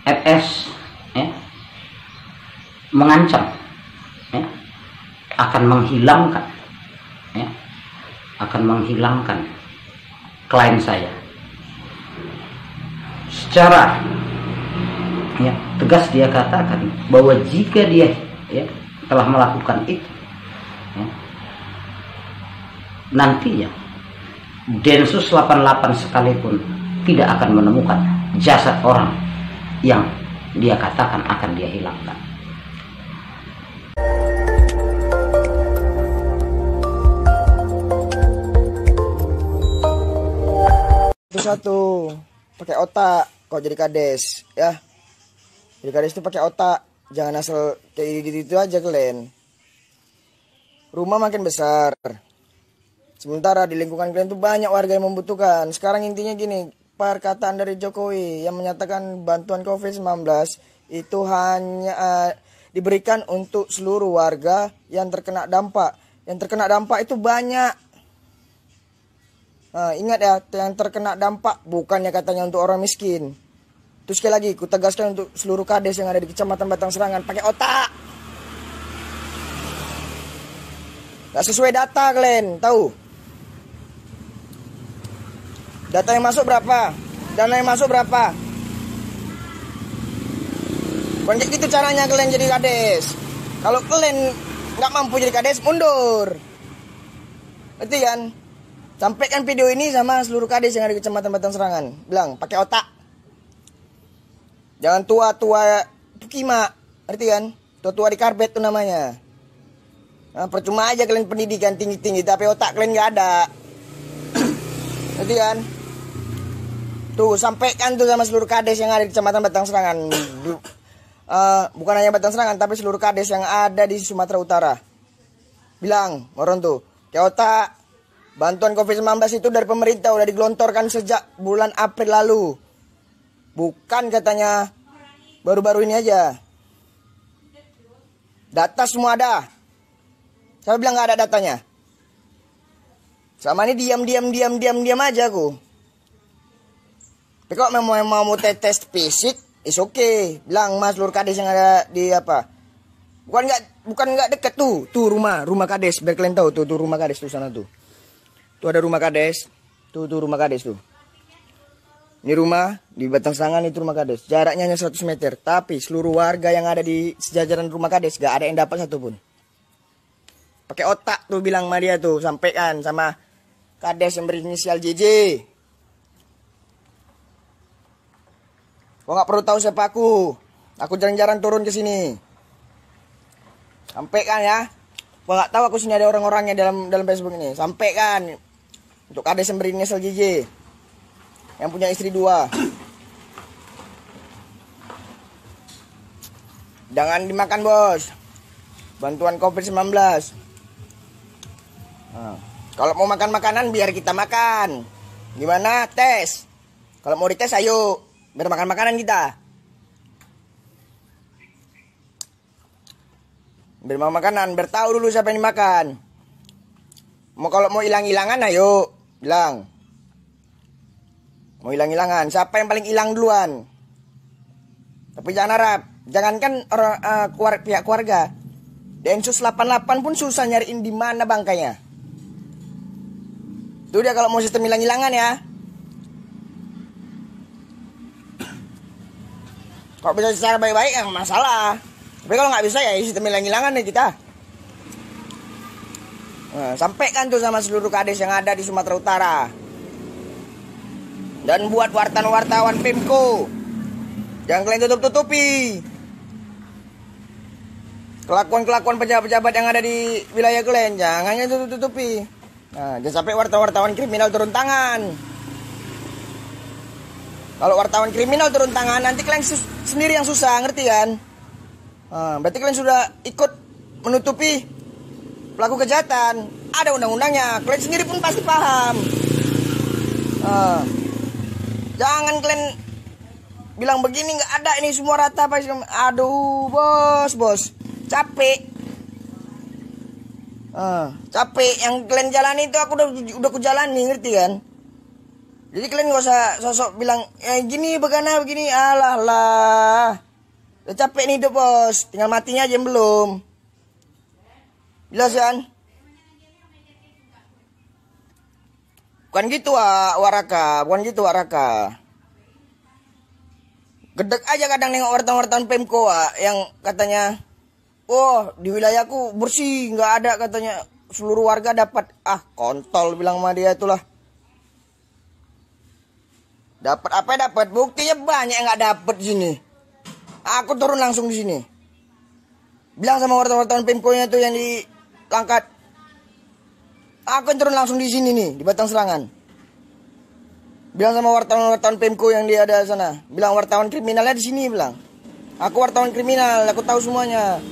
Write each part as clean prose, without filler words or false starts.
FS ya, mengancam ya, akan menghilangkan ya, klien saya. Secara ya, tegas dia katakan bahwa jika dia ya, telah melakukan itu ya, nantinya Densus 88 sekalipun tidak akan menemukan jasad orang yang dia katakan akan dia hilangkan. Satu, pakai otak kok jadi kades ya. Jadi kades itu pakai otak, jangan asal kayak gitu aja kalian. Rumah makin besar, sementara di lingkungan kalian tuh banyak warga yang membutuhkan. Sekarang intinya gini, perkataan dari Jokowi yang menyatakan bantuan COVID-19 itu hanya diberikan untuk seluruh warga yang terkena dampak. Yang terkena dampak itu banyak. Nah, ingat ya, yang terkena dampak bukannya katanya untuk orang miskin. Terus sekali lagi, ku tegaskan untuk seluruh kades yang ada di Kecamatan Batang Serangan, pakai otak. Gak sesuai data kalian, tahu? Data yang masuk berapa? Dana yang masuk berapa? Bukan kayak gitu caranya kalian jadi kades. Kalau kalian nggak mampu jadi kades, mundur. Ngerti kan? Sampaikan video ini sama seluruh kades yang ada di Kecamatan Batang Serangan. Bilang, pakai otak. Jangan tua-tua kima. Ngerti kan? Tua-tua di karpet tuh namanya. Nah, percuma aja kalian pendidikan tinggi-tinggi, tapi otak kalian nggak ada. Ngerti kan? Tuh, sampaikan tuh sama seluruh kades yang ada di Kecamatan Batang Serangan. Bukan hanya Batang Serangan, tapi seluruh kades yang ada di Sumatera Utara. Bilang, orang tuh, kayak otak. Bantuan COVID-19 itu dari pemerintah udah digelontorkan sejak bulan April lalu. Bukan katanya baru-baru ini aja. Data semua ada. Saya bilang nggak ada datanya. Selama ini diam aja aku. Tapi kalau memang mau tes fisik, is okay. Bilang mas seluruh kades yang ada di apa? Bukan nggak deket tuh rumah kades. Biar kalian tahu tuh rumah kades tuh sana tuh. Tuh ada rumah kades. Tuh rumah kades tuh. Ini rumah di Batang Serangan, itu rumah kades. Jaraknya hanya 100 meter. Tapi seluruh warga yang ada di sejajaran rumah kades gak ada yang dapat satupun. Pakai otak tuh bilang sama dia tuh. Sampaikan sama kades yang berinisial JJ. Kau gak perlu tahu siapa aku. Aku jarang-jarang turun ke sini. Sampaikan ya. Kau gak tahu aku sini ada orang-orangnya dalam Facebook ini. Sampaikan. Untuk kades yang berinisial JJ. Yang punya istri 2. Jangan dimakan bos. Bantuan COVID-19. Nah, kalau mau makan makanan biar kita makan. Gimana? Tes. Kalau mau dites ayo. Biar makan makanan kita. Biar mau makanan. Biar tahu dulu siapa yang dimakan. Kalau mau hilang-hilangan ayo. Bilang. Mau hilang-hilangan. Siapa yang paling hilang duluan? Tapi jangan harap. Jangankan pihak keluarga. Densus 88 pun susah nyariin di mana bangkainya. Itu dia kalau mau sistem hilang-hilangan ya. Kalau bisa secara baik-baik ya masalah. Tapi kalau nggak bisa ya sistem hilang-hilangan nih kita. Nah, sampaikan tuh sama seluruh kades yang ada di Sumatera Utara. Dan buat wartawan-wartawan Pemko, jangan kalian tutup-tutupi kelakuan-kelakuan pejabat-pejabat yang ada di wilayah kalian. Jangan tutup-tutupi. Nah, jangan sampai wartawan-wartawan kriminal turun tangan. Kalau wartawan kriminal turun tangan, nanti kalian sendiri yang susah, ngerti kan? Nah, berarti kalian sudah ikut menutupi pelaku kejahatan. Ada undang-undangnya, kalian sendiri pun pasti paham. Nah, jangan kalian bilang begini nggak ada ini semua rata apa? Aduh bos, capek. Capek yang kalian jalani itu aku udah ku jalani, ngerti kan? Jadi kalian gak usah sosok bilang gini begana begini, alah lah. Udah capek nih hidup bos, tinggal matinya aja yang belum. Jelas kan? Bukan gitu Waraka, bukan gitu Waraka. Gedek aja kadang nengok wartawan-wartawan Pemko yang katanya, oh di wilayahku bersih, nggak ada katanya seluruh warga dapat. Ah kontol bilang sama dia itulah. Dapat apa dapat? Buktinya banyak yang nggak dapat di sini. Aku turun langsung di sini. Bilang sama wartawan-wartawan Pemko-nya itu yang di Langkat. Aku turun langsung di sini nih, di Batang Serangan. Bilang sama wartawan-wartawan Pemko yang dia ada sana. Bilang wartawan kriminalnya di sini bilang. Aku wartawan kriminal, aku tahu semuanya.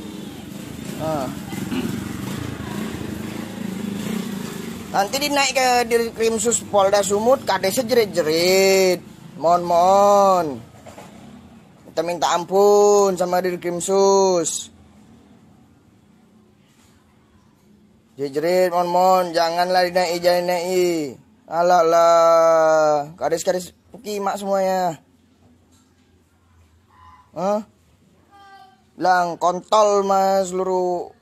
Nanti dinaik ke Dirkrimsus Polda Sumut, kadesnya jerit-jerit. Mohon. Kita minta ampun sama Dirkrimsus. Jerit-jerit, mohon. Janganlah dinaik. Alah lah. Kades-kades pukimak semuanya. Bilang kontol mas seluruh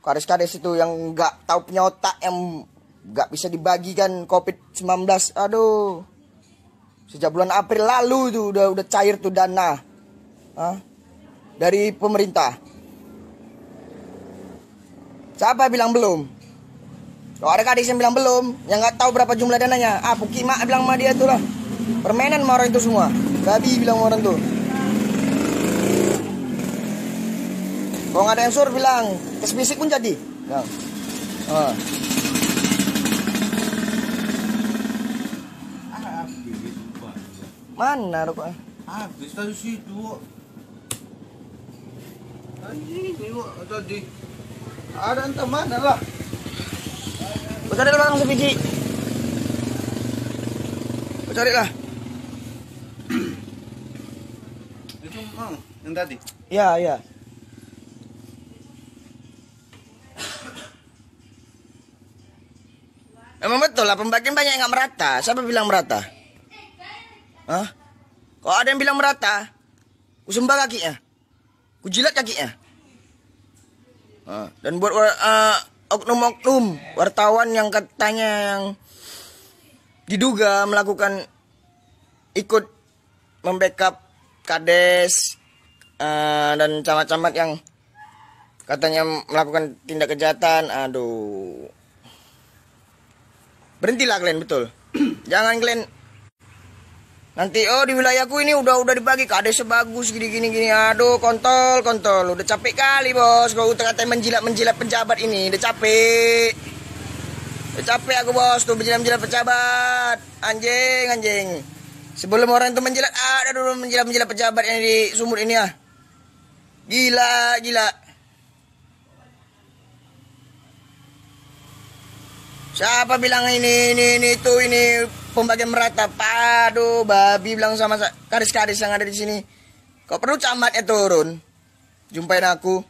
kades-kades itu yang nggak tahu punya otak, yang nggak bisa dibagikan COVID-19. Aduh, sejak bulan April lalu tuh udah cair tuh dana dari pemerintah. Siapa bilang belum? Kalau ada kades yang bilang belum, yang nggak tahu berapa jumlah dananya, Pukimak bilang sama dia tuh lah, permainan sama orang itu semua. Babi bilang sama orang tuh. Kalau nggak ada yang suruh bilang, tes fisik pun jadi. Mana rokok? Habis tadi situ. Tadi ada entah mana lah. Cari lah sebiji. Cari lah. Itu yang tadi. Ya. Emang betul lah, pembagian banyak yang nggak merata. Siapa bilang merata? Kalau ada yang bilang merata, ku sembah kakinya, ku jilat kakinya. Dan buat oknum-oknum wartawan yang katanya yang diduga melakukan ikut membackup kades dan camat-camat yang katanya melakukan tindak kejahatan, aduh. Berhentilah kalian, betul. Jangan kalian nanti di wilayahku ini udah dibagi kades sebagus gini. Aduh, kontol. Udah capek kali, Bos. Kalau katanya menjilat pejabat ini, udah capek. Udah capek aku, Bos, tuh menjilat pejabat. Anjing. Sebelum orang itu menjilat, ada dulu menjilat pejabat yang di Sumut ini ya. Gila. Siapa bilang ini pembagian merata? Aduh, babi bilang sama kades-kades yang ada di sini. Kok perlu camatnya turun? Jumpain aku.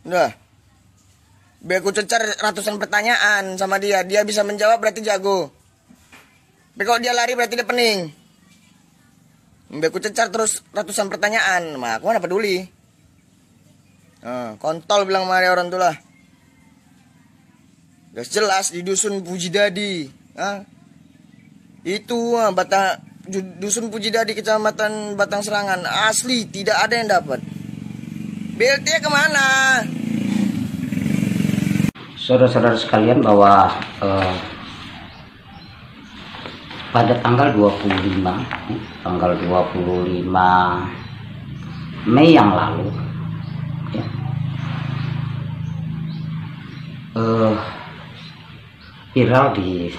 Udah. Biar aku cecar ratusan pertanyaan sama dia. Dia bisa menjawab berarti jago. Tapi kalau dia lari berarti dia pening. Biar aku cecar terus ratusan pertanyaan. Aku mana peduli. Kontol bilang sama orang tuh lah. Jelas di dusun Pujidadi. Itu dusun Pujidadi, kecamatan Batang Serangan. Asli tidak ada yang dapat. BLT kemana? Saudara-saudara sekalian, bahwa pada tanggal 25 Mei yang lalu ya, viral di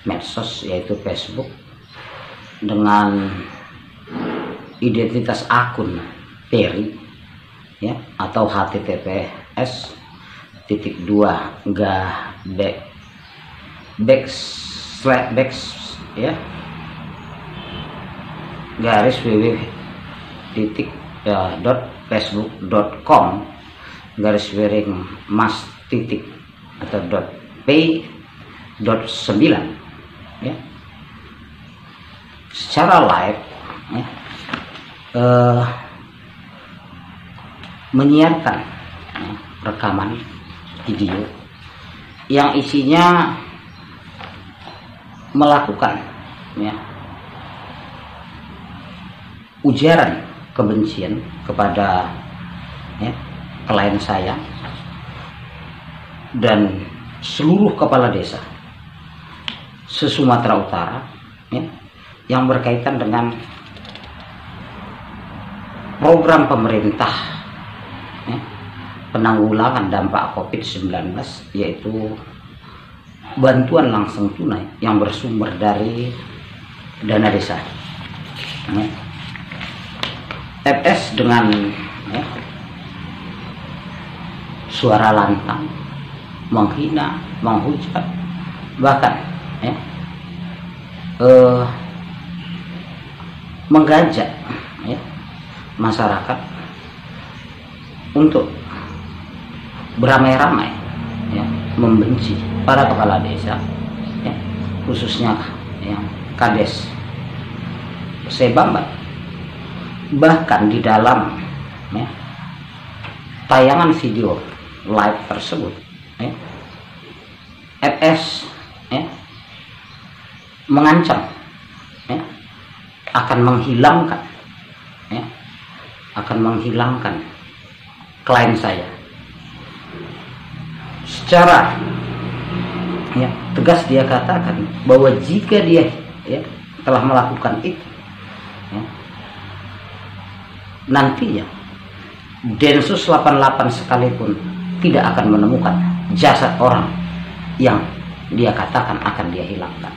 medsos yaitu Facebook dengan identitas akun Peri ya, atau https:// ya garis www .facebook.com/mas atau .p.9 ya, secara live ya, menyiarkan ya, rekaman video yang isinya melakukan ya, ujaran kebencian kepada ya, klien saya dan seluruh kepala desa se-Sumatera Utara ya, yang berkaitan dengan program pemerintah ya, penanggulangan dampak COVID-19, yaitu bantuan langsung tunai yang bersumber dari dana desa. Ya. FS dengan ya, suara lantang, menghina, menghujat, bahkan ya, mengajak ya, masyarakat untuk beramai-ramai ya, membenci para kepala desa ya, khususnya yang Kades Sebambat. Bahkan di dalam ya, tayangan video live tersebut ya, FS ya, mengancam ya, akan menghilangkan klien saya. Secara ya, tegas dia katakan bahwa jika dia ya, telah melakukan itu ya, nantinya Densus 88 sekalipun tidak akan menemukan jasad orang yang dia katakan akan dia hilangkan.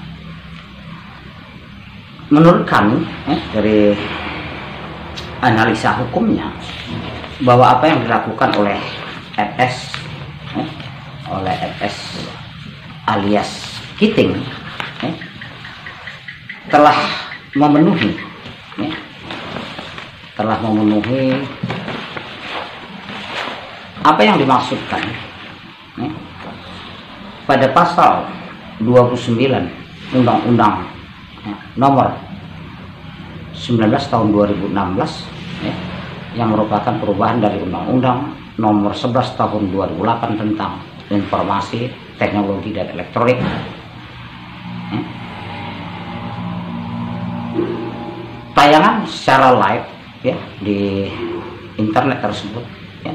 Menurut kami ya, dari analisa hukumnya, bahwa apa yang dilakukan oleh FS ya, oleh FS alias Kiting ya, telah memenuhi apa yang dimaksudkan ya, pada pasal 29 Undang-Undang ya, nomor 19 tahun 2016 ya, yang merupakan perubahan dari Undang-Undang nomor 11 tahun 2008 tentang informasi, teknologi dan elektronik ya. Tayangan secara live ya di internet tersebut ya,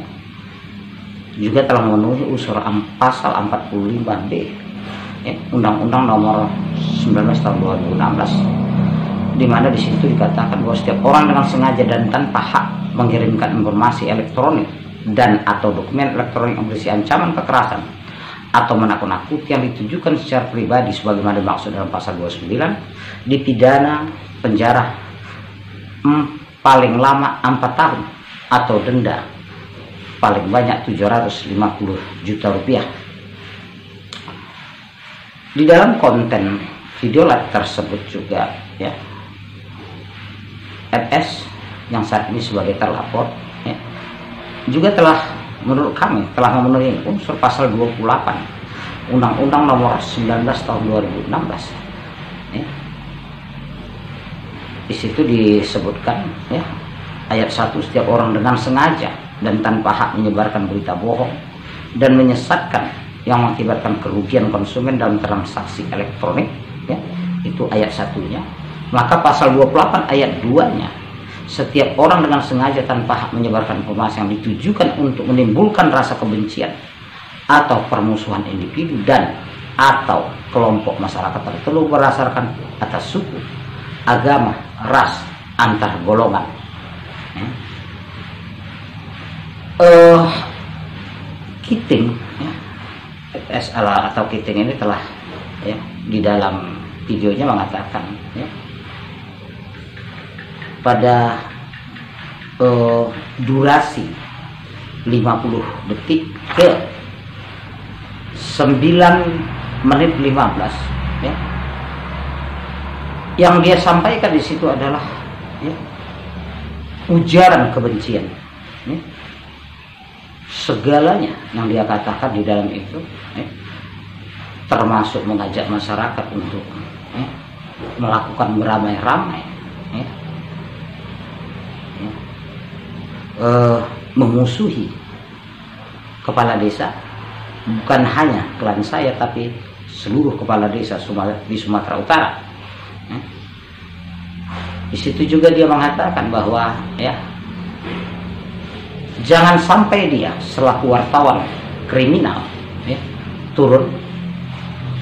juga telah memenuhi unsur pasal 45B ya, Undang-Undang nomor 19 tahun 2016, di mana di situ dikatakan bahwa setiap orang dengan sengaja dan tanpa hak mengirimkan informasi elektronik dan atau dokumen elektronik yang berisi ancaman kekerasan atau menakut-nakuti yang ditujukan secara pribadi sebagaimana dimaksud dalam pasal 29 dipidana penjara paling lama 4 tahun atau denda paling banyak 750 juta rupiah. Di dalam konten video live tersebut juga ya, FS yang saat ini sebagai terlapor ya, juga telah menurut kami telah memenuhi unsur pasal 28 Undang-Undang nomor 19 tahun 2016 ya. Di situ disebutkan ya, ayat 1, setiap orang dengan sengaja dan tanpa hak menyebarkan berita bohong dan menyesatkan yang mengakibatkan kerugian konsumen dalam transaksi elektronik ya, itu ayat 1-nya. Maka pasal 28 ayat 2-nya, setiap orang dengan sengaja tanpa hak menyebarkan informasi yang ditujukan untuk menimbulkan rasa kebencian atau permusuhan individu dan atau kelompok masyarakat tertentu berdasarkan atas suku, agama, ras, antar golongan ya. Kiting ya, FS atau Kiting ini telah ya, di dalam videonya mengatakan ya, pada durasi 50 detik ke 9 menit 15 ya, yang dia sampaikan di situ adalah ya, ujaran kebencian ya. Segalanya yang dia katakan di dalam itu ya, termasuk mengajak masyarakat untuk ya, melakukan beramai-ramai, ya, ya, memusuhi kepala desa, bukan hanya klan saya tapi seluruh kepala desa di Sumatera Utara. Ya. Di situ juga dia mengatakan bahwa ya, jangan sampai dia selaku wartawan kriminal ya, turun,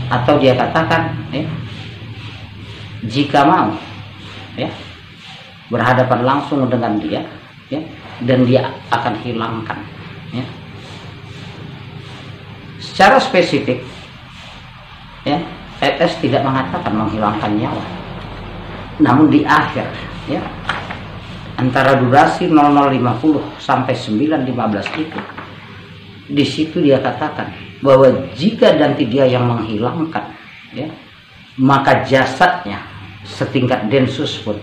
atau dia katakan ya, jika mau ya, berhadapan langsung dengan dia ya, dan dia akan hilangkan ya. Secara spesifik ya, ES tidak mengatakan menghilangkan nyawa, namun di akhir ya, antara durasi 00.50 sampai 9.15 itu, di situ dia katakan bahwa jika nanti dia yang menghilangkan ya, maka jasadnya setingkat Densus pun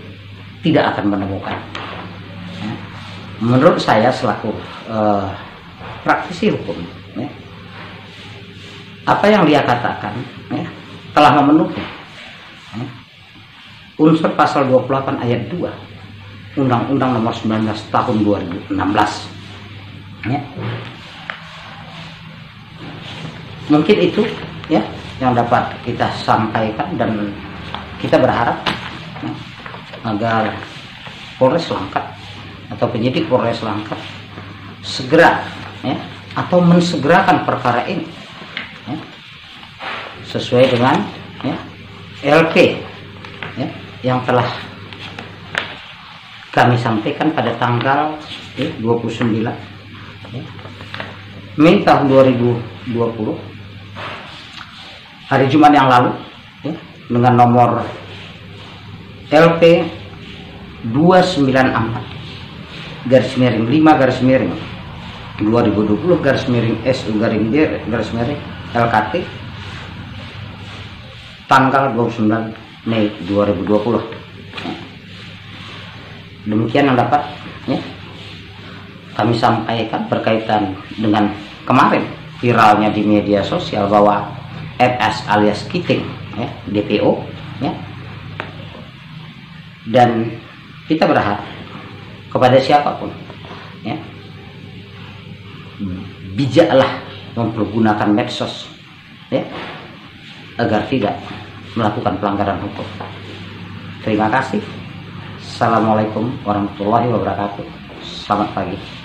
tidak akan menemukan ya. Menurut saya selaku praktisi hukum ya, apa yang dia katakan ya, telah memenuhi ya, unsur pasal 28 ayat 2 Undang-Undang Nomor 19 Tahun 2016 ya. Mungkin itu ya yang dapat kita sampaikan, dan kita berharap ya, agar Polres Langkat atau penyidik Polres Langkat segera ya, atau mensegerakan perkara ini ya, sesuai dengan ya, LP ya, yang telah kami sampaikan pada tanggal 29 ya, Mei tahun 2020, hari Jumat yang lalu ya, dengan nomor LP 294/5/2020/SU/LKT tanggal 29 Mei 2020. Demikian yang dapat ya, kami sampaikan berkaitan dengan kemarin viralnya di media sosial bahwa FS alias Kiting ya, DPO ya. Dan kita berharap kepada siapapun ya, bijaklah mempergunakan medsos ya, agar tidak melakukan pelanggaran hukum. Terima kasih. Assalamualaikum warahmatullahi wabarakatuh. Selamat pagi.